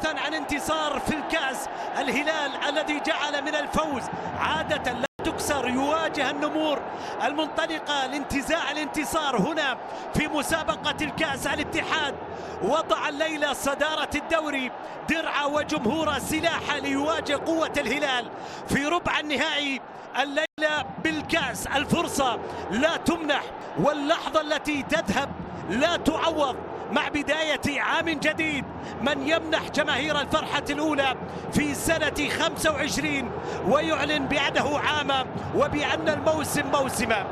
بحثا عن انتصار في الكأس. الهلال الذي جعل من الفوز عادة لا تكسر يواجه النمور المنطلقة لانتزاع الانتصار هنا في مسابقة الكأس. الاتحاد وضع الليلة صدارة الدوري درعا وجمهور سلاحه ليواجه قوة الهلال في ربع النهائي الليلة بالكأس. الفرصة لا تمنح واللحظة التي تذهب لا تعوض. مع بداية عام جديد من يمنح جماهير الفرحة الأولى في سنة 25 ويعلن بأنه عام وبأن الموسم موسمه.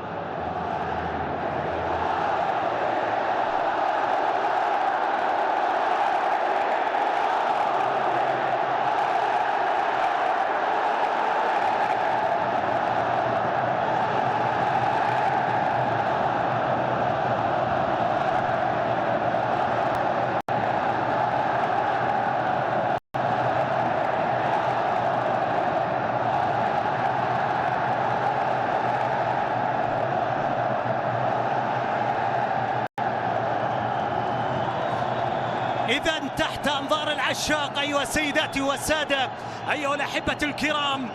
إذا تحت أنظار العشاق أيها السيدات والسادة، أيها الأحبة الكرام،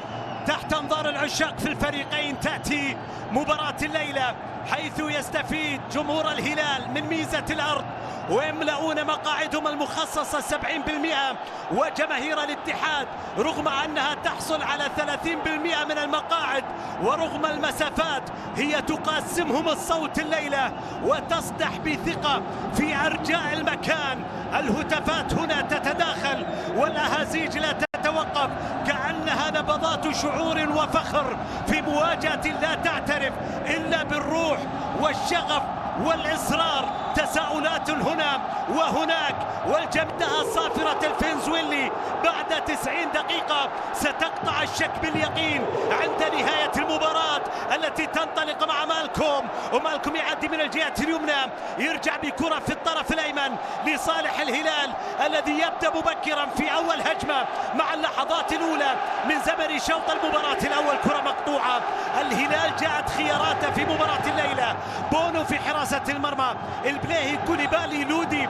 تحت أنظار العشاق في الفريقين تأتي مباراة الليلة، حيث يستفيد جمهور الهلال من ميزة الأرض ويملؤون مقاعدهم المخصصة 70%، وجماهير الاتحاد رغم أنها تحصل على 30% من المقاعد ورغم المسافات هي تقاسمهم الصوت الليلة وتصدح بثقة في أرجاء المكان. الهتافات هنا تتداخل والأهازيج لا تتوقف، كأنها نبضات شعور وفخر في مواجهة لا تعترف إلا بالروح والشغف والإصرار. تساؤلات هنا وهناك، والجمدة صافرة الفنزويلي بعد 90 دقيقة ستقطع الشك باليقين عند نهاية المباراة التي تنطلق مع مالكوم، ومالكوم يعدي من الجهة اليمنى، يرجع بكرة في الطرف الأيمن لصالح الهلال الذي يبدأ مبكرا في أول هجمة مع اللحظات الأولى من زمن شوط المباراة الأول. كرة مقطوعة، الهلال جاءت خياراته في مباراة الليلة، بونو في حراسة المرمى، البليهي كوليبالي لودي.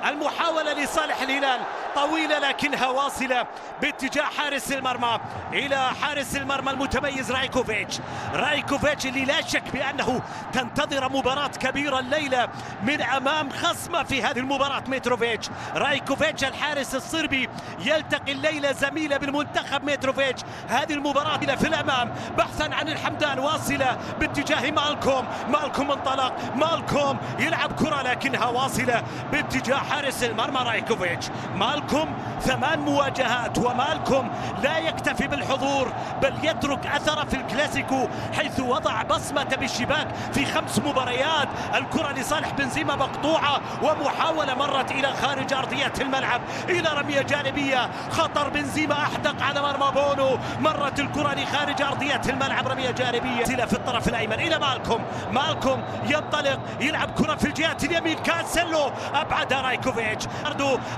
المحاولة لصالح الهلال طويلة لكنها واصلة باتجاه حارس المرمى إلى حارس المرمى المتميز رايكوفيتش اللي لا شك بأنه تنتظر مباراة كبيرة الليلة من أمام خصمه في هذه المباراة. ميتروفيتش، رايكوفيتش الحارس الصربي يلتقي الليلة زميله بالمنتخب ميتروفيتش. هذه المباراة في الأمام بحثا عن الحمدان، واصلة باتجاه مالكوم انطلق، مالكوم يلعب كرة لكنها واصلة باتجاه حارس المرمى رايكوفيتش. مالكوم 8 مواجهات، ومالكوم لا يكتفي بالحضور بل يترك أثره في الكلاسيكو حيث وضع بصمة بالشباك في 5 مباريات. الكرة لصالح بنزيما مقطوعة ومحاولة مرت إلى خارج أرضية الملعب إلى رمية جانبية، خطر بنزيما أحدق على مرمى بونو، مرت الكرة لخارج أرضية الملعب، رمية جانبية في الطرف الأيمن إلى مالكوم ينطلق يلعب كرة في الجهة اليمين، كانسيلو أبعدها رايكوفيتش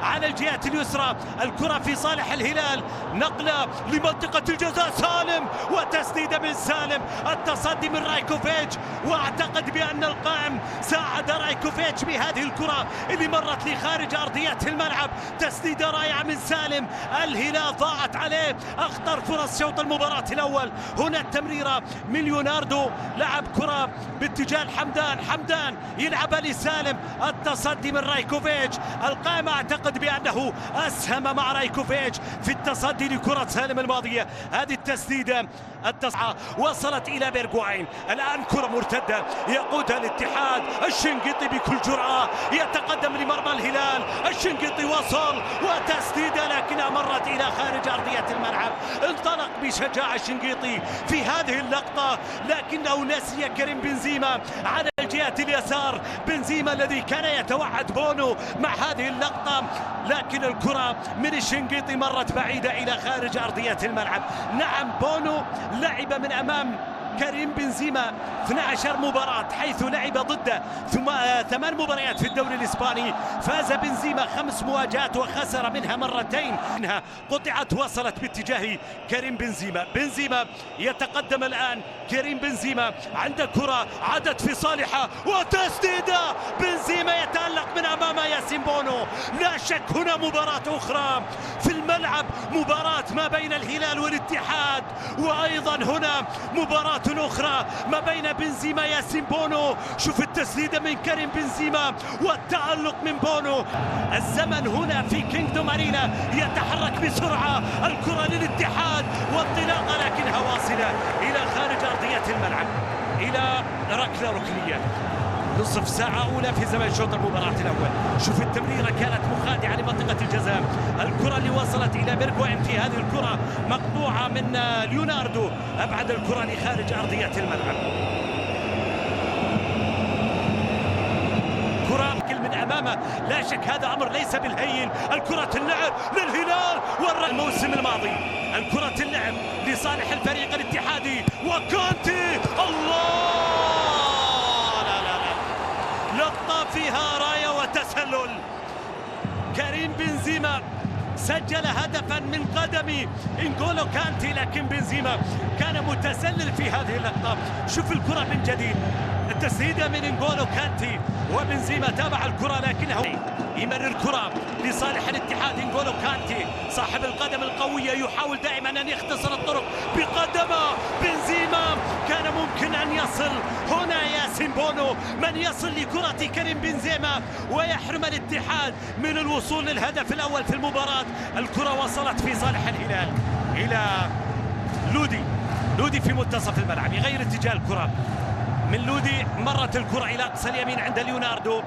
على الجهة اليسرى. الكرة في صالح الهلال، نقلة لمنطقة الجزاء، سالم وتسديدة من سالم، التصدي من رايكوفيتش، واعتقد بأن القائم ساعد رايكوفيتش بهذه الكرة اللي مرت لخارج أرضية الملعب. تسديدة رائعة من سالم، الهلال ضاعت عليه أخطر فرص شوط المباراة الأول. هنا التمريرة من ليوناردو، لعب كرة باتجاه حمدان يلعبها لسالم، التصدي من رايكوفيتش. القائمة اعتقد بأنه أسهم مع رايكوفيتش في التصدي لكرة سالم الماضية. هذه التسديدة التسعة وصلت إلى بيرغواين، الآن كرة مرتدة يقودها الاتحاد، الشنقيطي بكل جرأة يتقدم لمرمى الهلال، الشنقيطي وصل وتسديدة لكنها مرت إلى خارج أرضية الملعب. انطلق بشجاعة الشنقيطي في هذه اللقطة لكنه نسي كريم بنزيما على الجهة اليسار، بنزيما الذي كان يتوعد بونو مع هذه اللقطة، لكن الكرة من الشنقيطي مرت بعيدة إلى خارج أرضية الملعب. نعم، بونو لعب من أمام كريم بنزيما 12 مباراة حيث لعب ضده، ثم 8 مباريات في الدوري الإسباني. فاز بنزيما 5 مواجهات وخسر منها مرتين، منها قطعت وصلت باتجاه كريم بنزيما. بنزيما يتقدم الآن، كريم بنزيما عند كرة عادت في صالحه وتسديده، بنزيما يتألق من أمام ياسين بونو. لا شك هنا مباراة أخرى في الملعب، مباراة ما بين الهلال والاتحاد، وأيضا هنا مباراة أخرى ما بين بنزيما ياسين بونو. شوف التسديدة من كريم بنزيما والتألق من بونو. الزمن هنا في كينغدوم أرينا يتحرك بسرعة، الكرة للاتحاد وانطلاقة لكنها واصلة إلى خارج أرضية الملعب، إلى ركلة ركنية. نصف ساعة أولى في زمن شوط المباراة الأول. شوف التمريرة كانت مخادعة لمنطقة الجزاء، الكرة اللي وصلت إلى بيرغواين في هذه الكرة مقطوعة من ليوناردو، أبعد الكرة لخارج أرضية الملعب. كرة من أمامه، لا شك هذا أمر ليس بالهين. الكرة اللعب للهلال والموسم الماضي، الكرة اللعب لصالح الفريق الاتحادي وكانتي. الله، لقطة فيها راية وتسلل. كريم بنزيما سجل هدفا من قدم إنغولو كانتي، لكن بنزيما كان متسلل في هذه اللقطة. شوف الكرة من جديد، التسديدة من إنغولو كانتي وبنزيما تابع الكرة لكنه يمرر الكرة لصالح الاتحاد. إنغولو كانتي صاحب القدم القوية يحاول دائما أن يختصر الطرق بقدمه. بنزيما كان ممكن أن يصل هنا، ياسين بونو من يصل لكرة كريم بنزيما ويحرم الاتحاد من الوصول للهدف الأول في المباراة. الكرة وصلت في صالح الهلال إلى لودي في منتصف الملعب، يغير اتجاه الكرة من لودي، مرت الكرة إلى أقصى اليمين عند ليوناردو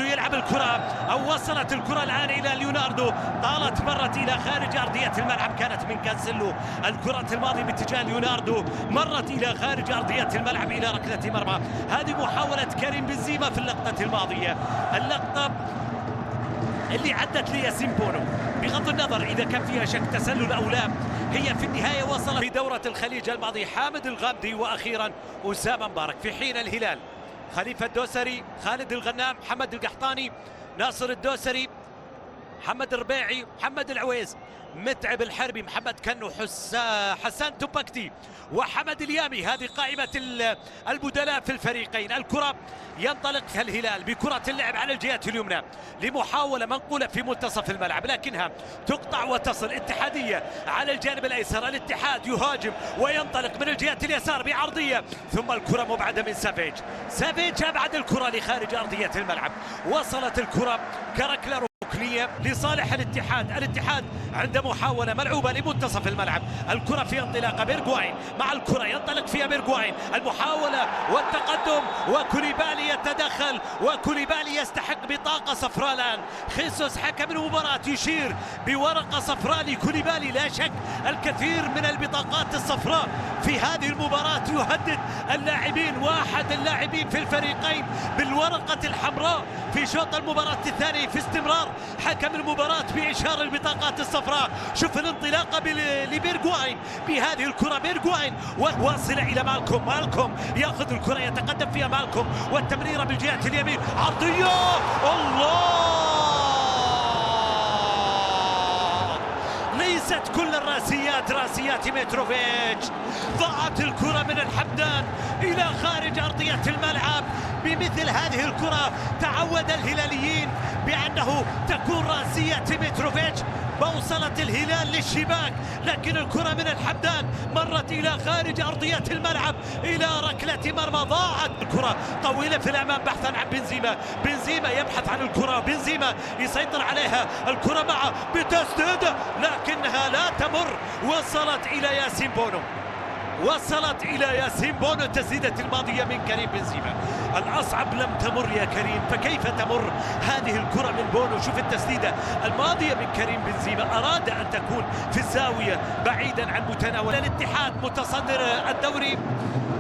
يلعب الكرة، أو وصلت الكرة الآن إلى ليوناردو، طالت مرت إلى خارج أرضية الملعب، كانت من كانسيلو. الكرة الماضية باتجاه ليوناردو مرت إلى خارج أرضية الملعب إلى ركلة مرمى. هذه محاولة كريم بنزيما في اللقطة الماضية، اللقطة اللي عدت لياسين بونو، بغض النظر إذا كان فيها شك تسلل أو لا، هي في النهاية وصلت في دورة الخليج الماضي حامد الغامدي وأخيرا أسامة مبارك، في حين الهلال خليفة الدوسري، خالد الغنام، محمد القحطاني، ناصر الدوسري، محمد الربيعي، محمد العويز، متعب الحربي، محمد كنو، حسان توبكتي وحمد اليامي. هذه قائمة البدلاء في الفريقين. الكرة ينطلق الهلال بكرة اللعب على الجهة اليمنى لمحاولة منقولة في منتصف الملعب، لكنها تقطع وتصل. اتحادية على الجانب الأيسر، الاتحاد يهاجم وينطلق من الجهة اليسار بعرضية، ثم الكرة مبعدة من سافيج أبعد الكرة لخارج أرضية الملعب. وصلت الكرة كركلة ركنية لصالح الاتحاد عند محاولة ملعوبة لمنتصف الملعب. الكرة في انطلاقة، بيرغواين مع الكرة ينطلق فيها بيرغواين، المحاولة والتقدم وكوليبالي يتدخل، وكوليبالي يستحق بطاقة صفراء الآن. خيسوس حكم المباراة يشير بورقة صفراء لكوليبالي. لا شك الكثير من البطاقات الصفراء في هذه المباراة يهدد اللاعبين، واحد اللاعبين في الفريقين بالورقة الحمراء في شوط المباراة الثاني في استمرار حكم المباراة بإشارة البطاقات الصفراء. شوف الانطلاقة لبيرغواين بهذه الكرة، بيرغواين واصلة إلى مالكوم يأخذ الكرة يتقدم فيها مالكوم، والتمريرة بالجهة اليمين عرضية. الله، ليست كل الراسيات راسيات متروفيتش. ضاعت الكرة من الحمدان إلى خارج أرضية الملعب. بمثل هذه الكرة تعود الهلاليين بأنه تكون راسية متروفيتش، وصلت الهلال للشباك، لكن الكرة من الحمدان مرت إلى خارج أرضية الملعب إلى ركلة مرمى. ضاعت الكرة طويلة في الأمام بحثا عن بنزيما يبحث عن الكرة، بنزيما يسيطر عليها، الكرة معه بتسديد لكنها لا تمر. وصلت إلى ياسين بونو التسديدة الماضية من كريم بنزيما. الأصعب لم تمر يا كريم، فكيف تمر هذه الكرة من بونو؟ شوف التسديدة الماضية من كريم بنزيما، أراد أن تكون في الزاوية بعيدا عن متناول الاتحاد متصدر الدوري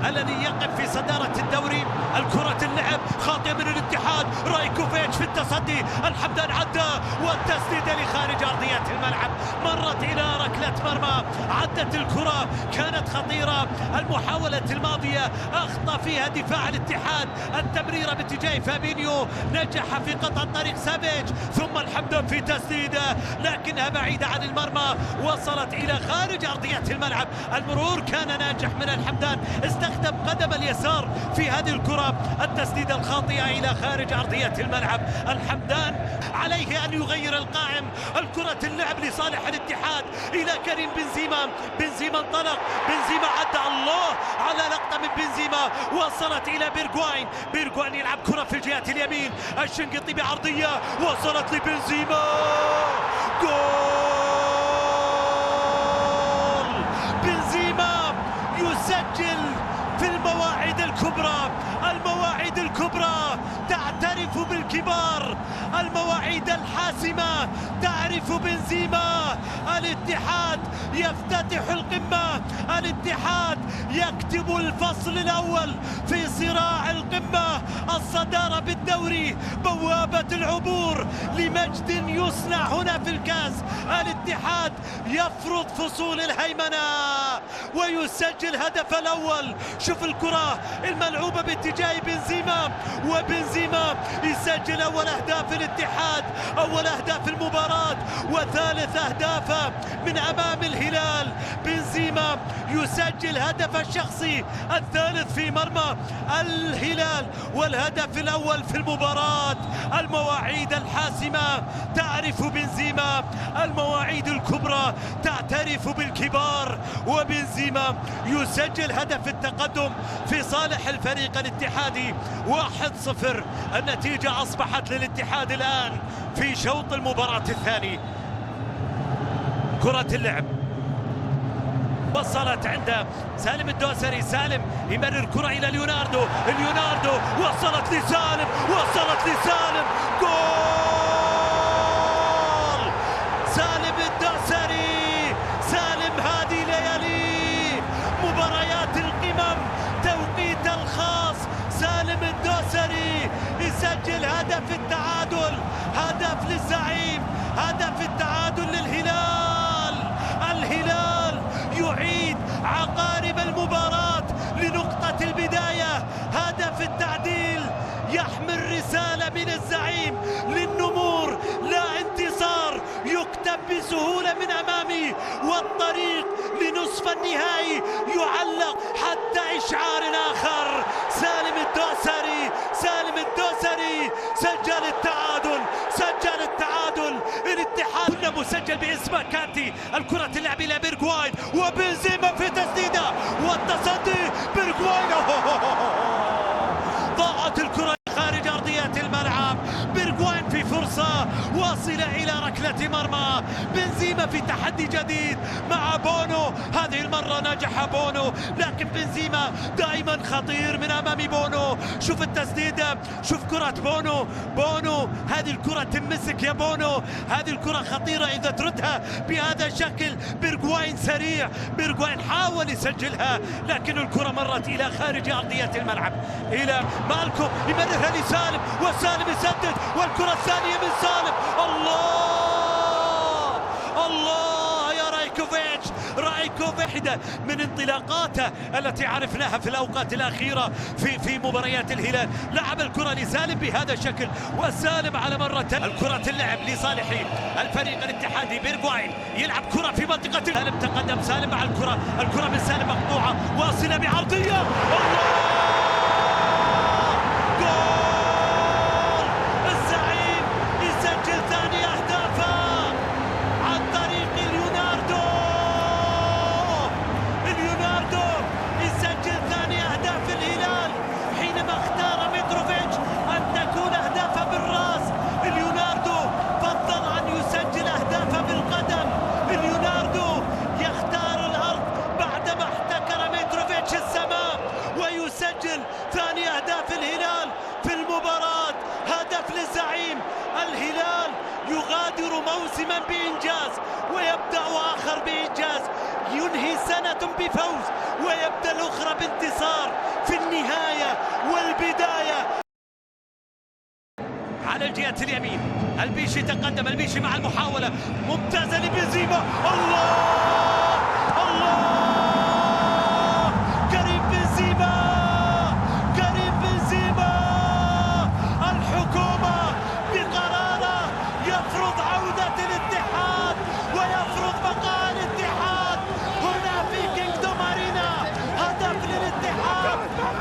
الذي يقف في صدارة الدوري. الكرة اللعب خاطئة من الاتحاد، رايكوفيتش في التصدي، الحمدان عدى والتسديدة لخارج أرضية الملعب، مرت إلى ركلة مرمى، عدت الكرة، كانت خطيرة. المحاولة الماضية أخطأ فيها دفاع الاتحاد، التمريرة باتجاه فابينيو، نجح في قطع طريق سافيج، ثم الحمدان في تسديدة لكنها بعيدة عن المرمى، وصلت إلى خارج أرضية الملعب. المرور كان ناجح من الحمدان، استخدم قدم اليسار في هذه الكرة، التسديدة الخاطئة إلى خارج أرضية الملعب. الحمدان عليه أن يغير القائم. الكرة اللعب لصالح الاتحاد إلى كريم بنزيما، بنزيما انطلق، بنزيما عدى، الله على لقطة من بنزيما، وصلت إلى بيرغواين، بيرغواين يلعب كرة في الجهة اليمين، الشنقيطي بعرضية وصلت لبنزيما، جول! بنزيما يسجل في المواعيد الكبرى، المواعيد الكبرى تعترف بالكبار، المواعيد الحاسمة تعرف بنزيما. الاتحاد يفتتح القمة، الاتحاد يكتب الفصل الأول في صراع القمة، الصدارة بالدوري، بوابة العبور لمجد يصنع هنا في الكاس. الاتحاد يفرض فصول الهيمنة ويسجل هدف الأول. شوف الكرة الملعوبة باتجاه بنزيما، وبنزيما يسجل أول أهداف الاتحاد، أول أهداف المباراة، وثالث أهدافه من أمام الهلال. بنزيما يسجل هدف الشخصي الثالث في مرمى الهلال، والهدف الأول في المباراة. المواعيد الحاسمة تعرف بنزيما، المواعيد الكبرى تعترف بالكبار، وبنزيما يسجل هدف التقدم في صالح الفريق الاتحادي 1-0. النتيجة أصبحت للاتحاد الآن في شوط المباراة الثاني. كرة اللعب وصلت عند سالم الدوسري، سالم يمرر كرة إلى ليوناردو، ليوناردو وصلت لسالم، وصلت لسالم، جول! سالم الدوسري، سالم هذه ليالي مباريات القمم، توقيت الخاص، سالم الدوسري يسجل هدف التعادل، هدف للزعيم، هدف التعادل للهلال. الهلال يعيد عقارب المباراة لنقطة البداية، هدف التعديل يحمل رسالة من الزعيم للنمور، لا انتصار يكتب بسهولة من أمامي، والطريق لنصف النهائي يعلق حتى إشعار آخر. سالم الدوسري، سالم الدوسري سجل التعادل، سجل التعادل. الاتحاد كنا مسجل باسمه كانتي، الكرة تلعب إلى بيرغواين، وبنزيما في تسديدة والتصدي، بيرغواين ضاعت الكرة خارج أرضية الملعب. بيرغواين في فرصة واصلة إلى ركلة مرمى. بنزيما في تحدي جديد مع بونو، هذه المرة نجح بونو، لكن بنزيما دائما خطير من أمام بونو. شوف التسديدة، شوف كرة بونو، بونو هذه الكرة تمسك يا بونو، هذه الكرة خطيرة إذا تردها بهذا الشكل. بيرغواين سريع، بيرغواين حاول يسجلها لكن الكرة مرت إلى خارج أرضية الملعب، إلى مالكم يمررها لسالم، وسالم يسدد، والكرة الثانية من سالم. الله الله يا رايكوفيتش، رايكوفيتش واحدة من انطلاقاته التي عرفناها في الأوقات الأخيرة في مباريات الهلال. لعب الكرة لسالم بهذا الشكل، وسالم على مرة الكرة اللعب لصالح الفريق الاتحادي. بيرغواين يلعب كرة في منطقة سالم، تقدم سالم مع الكرة، الكرة من سالم مقطوعة، واصلة بعرضية، الله! يسجل ثاني أهداف الهلال في المباراة، هدف للزعيم. الهلال يغادر موسما بإنجاز ويبدأ آخر بإنجاز، ينهي سنة بفوز ويبدأ الأخرى بانتصار في النهاية والبداية. على الجهة اليمين. البيشي تقدم، البيشي مع المحاولة ممتازة لبنزيما. الله الله، كريم بنزيما، كريم بنزيما. الحكومة بقراره يفرض عودة الاتحاد ويفرض بقاء الاتحاد هنا في كينغدوم أرينا. هدف للاتحاد،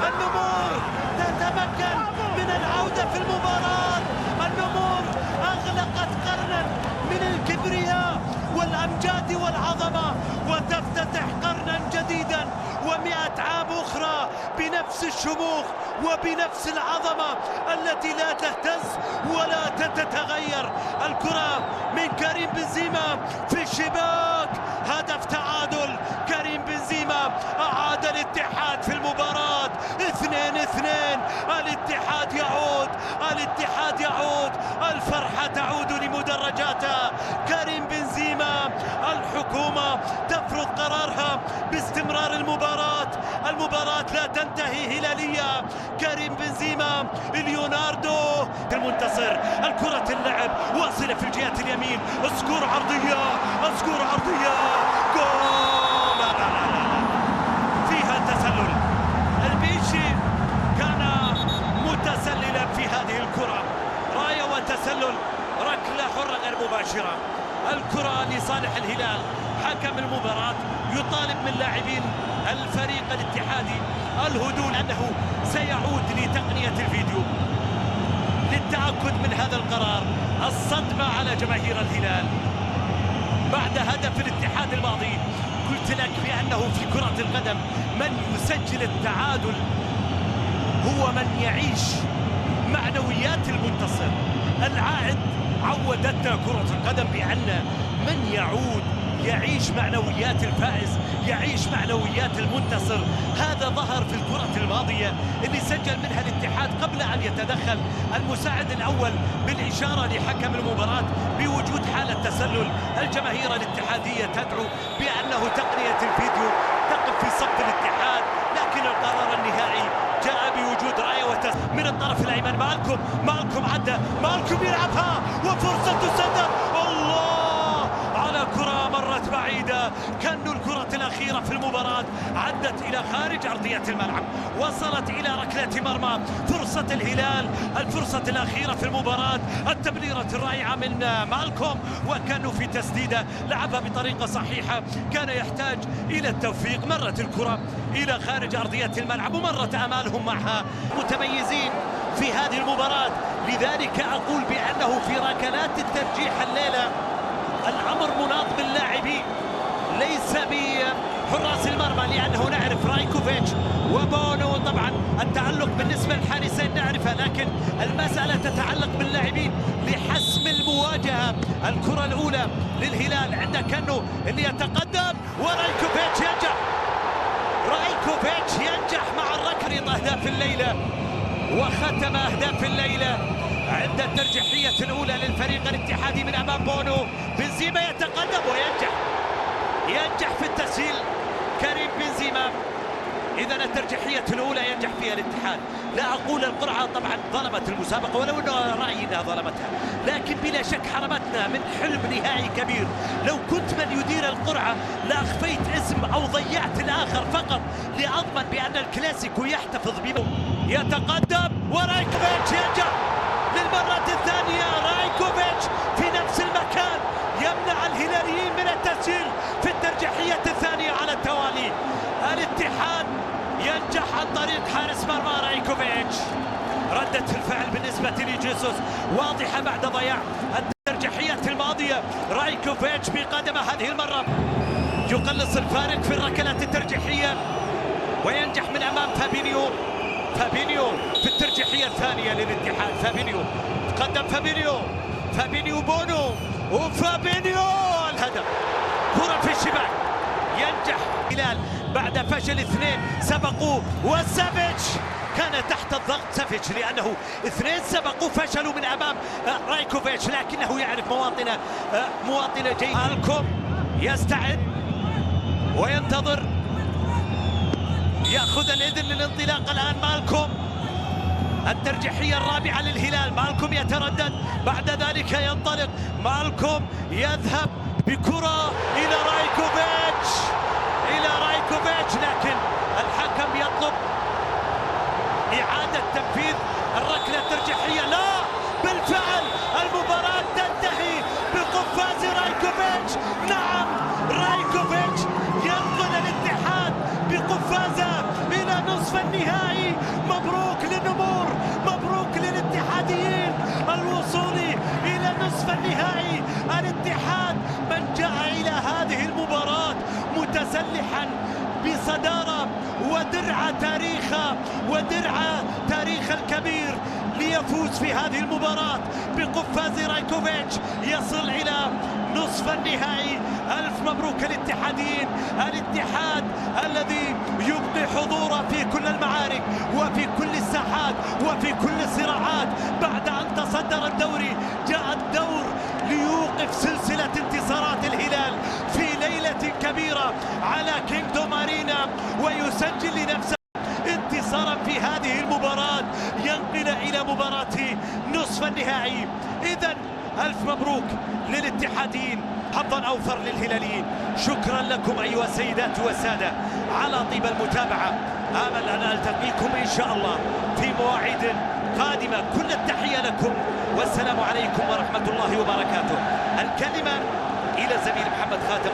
النمور تتمكن من العودة في المباراة. النمور أغلقت قرنا من الكبرياء والأمجاد والعظمة وتفتتح قرنا جديدا و100 عام أخرى بنفس الشموخ وبنفس العظمة التي لا تهتز ولا تتغير. الكرة من كريم بنزيما في الشباك، هدف تعادل. كريم بنزيما أعاد الاتحاد في المباراة. 2-2. الاتحاد يعود، الاتحاد يعود، الفرحة تعود لمدرجاتها. كريم بنزيما، الحكومة تفرض قرارها باستمرار المباراة. المباراة لا تنتهي هلالية. كريم بنزيما، ليوناردو المنتصر. الكرة اللعب واصلة في الجهة اليمين، اسكور عرضية، اسكور عرضية، جول. لا لا لا لا، فيها تسلل. البيشي كان متسللا في هذه الكرة، راية وتسلل، ركلة حرة غير مباشرة. الكرة لصالح الهلال. حكم المباراة يطالب من لاعبين الفريق الاتحادي الهدوء أنه سيعود لتقنية الفيديو للتأكد من هذا القرار. الصدمة على جماهير الهلال بعد هدف الاتحاد الماضي. قلت لك بأنه في كرة القدم من يسجل التعادل هو من يعيش معنويات المنتصر. العائد عودتنا كرة القدم بأن من يعود يعيش معنويات الفائز، يعيش معنويات المنتصر. هذا ظهر في الكرة الماضية اللي سجل منها الاتحاد قبل أن يتدخل المساعد الأول بالإشارة لحكم المباراة بوجود حالة تسلل. الجماهير الاتحادية تدعو بأنه تقنية الفيديو تقف في صف الاتحاد، لكن القرار النهائي جاء بوجود راية من الطرف الأيمن. مالكم عدى، مالكم يلعبها وفرصة تسدد. الله، على كرة مرت بعيدة. كان الكرة الأخيرة في المباراة عدت إلى خارج أرضية الملعب، وصلت إلى ركلة مرمى. فرصة الهلال، الفرصة الأخيرة في المباراة، التمريرة الرائعة من مالكم، وكانوا في تسديدة لعبها بطريقة صحيحة. كان يحتاج إلى التوفيق. مرت الكرة إلى خارج أرضية الملعب ومرت آمالهم معها. متميزين في هذه المباراة، لذلك أقول بأنه في ركلات الترجيح الليلة الأمر مناط باللاعبين ليس بحراس المرمى، لأنه نعرف رايكوفيتش وبونو. طبعا التعلق بالنسبة للحارسين نعرفها، لكن المسألة تتعلق باللاعبين لحسم المواجهة. الكرة الأولى للهلال عند كانو اللي يتقدم، ورايكوفيتش ينجح. رايكوفيتش ينجح مع الركض أهداف الليلة وختم أهداف الليلة عند الترجيحية الأولى للفريق الاتحادي من أمام بونو. بنزيما يتقدم وينجح في التسجيل كريم بنزيما. إذا الترجيحية الأولى ينجح فيها الاتحاد. لا أقول القرعة طبعا ظلمت المسابقة، ولو أنه رأيي أنها ظلمتها، لكن بلا شك حرمتنا من حلم نهائي كبير. لو كنت من يدير القرعة لأخفيت اسم أو ضيعت الآخر فقط لأضمن بأن الكلاسيكو يحتفظ به. يتقدم ورايكوفيتش ينجح للمرة الثانية. رايكوفيتش في نفس المكان يمنع الهلاليين من التسجيل في الترجيحية الثانية على التوالي. الاتحاد ينجح عن طريق حارس مرمى رايكوفيتش. ردة الفعل بالنسبة لجيسوس واضحة بعد ضياع الترجيحية الماضية. رايكوفيتش بقدمه هذه المرة يقلص الفارق في الركلات الترجيحية وينجح من أمام فابينيو في الترجيحية الثانية للاتحاد. تقدم فابينيو بونو، وفابينيو الهدف. كرة في الشباك، ينجح الهلال بعد فشل 2 سبقوه، وسافيتش كان تحت الضغط. سافيتش لأنه 2 سبقوا فشلوا من أمام رايكوفيتش، لكنه يعرف مواطنة جيدة. مالكم يستعد وينتظر، يأخذ الإذن للانطلاق الآن. مالكم الترجيحية الرابعة للهلال. مالكم يتردد، بعد ذلك ينطلق مالكم، يذهب بكرة إلى رايكوفيتش، لكن الحكم يطلب إعادة تنفيذ الركلة الترجيحية. لا، بالفعل المباراة تنتهي بقفاز رايكوفيتش. نعم، رايكوفيتش ينقل الاتحاد بقفازه إلى نصف النهائي. مبروك للنمور، مبروك للاتحاديين الوصول إلى نصف النهائي. الاتحاد من جاء إلى هذه المباراة متسلحا بصدارة ودرع تاريخ الكبير ليفوز في هذه المباراة بقفاز رايكوفيتش، يصل إلى نصف النهائي. ألف مبروك الاتحاديين، الاتحاد الذي يبقي حضوره في كل المعارك وفي كل الساحات وفي كل الصراعات. بعد أن تصدر الدوري، جاء الدور ليوقف سلسلة انتصارات الهلال في ليلة كبيرة على كينغدوم أرينا، ويسجل لنفسه انتصارا في هذه المباراة، ينقل إلى مباراة نصف النهائي. إذن ألف مبروك للاتحادين، حظا أوفر للهلاليين. شكرا لكم أيها السيدات والسادة على طيب المتابعة. آمل أن ألتقيكم إن شاء الله في مواعيد قادمة. كل التحية لكم والسلام عليكم ورحمة الله وبركاته. الكلمة إلى الزميل محمد خاتم.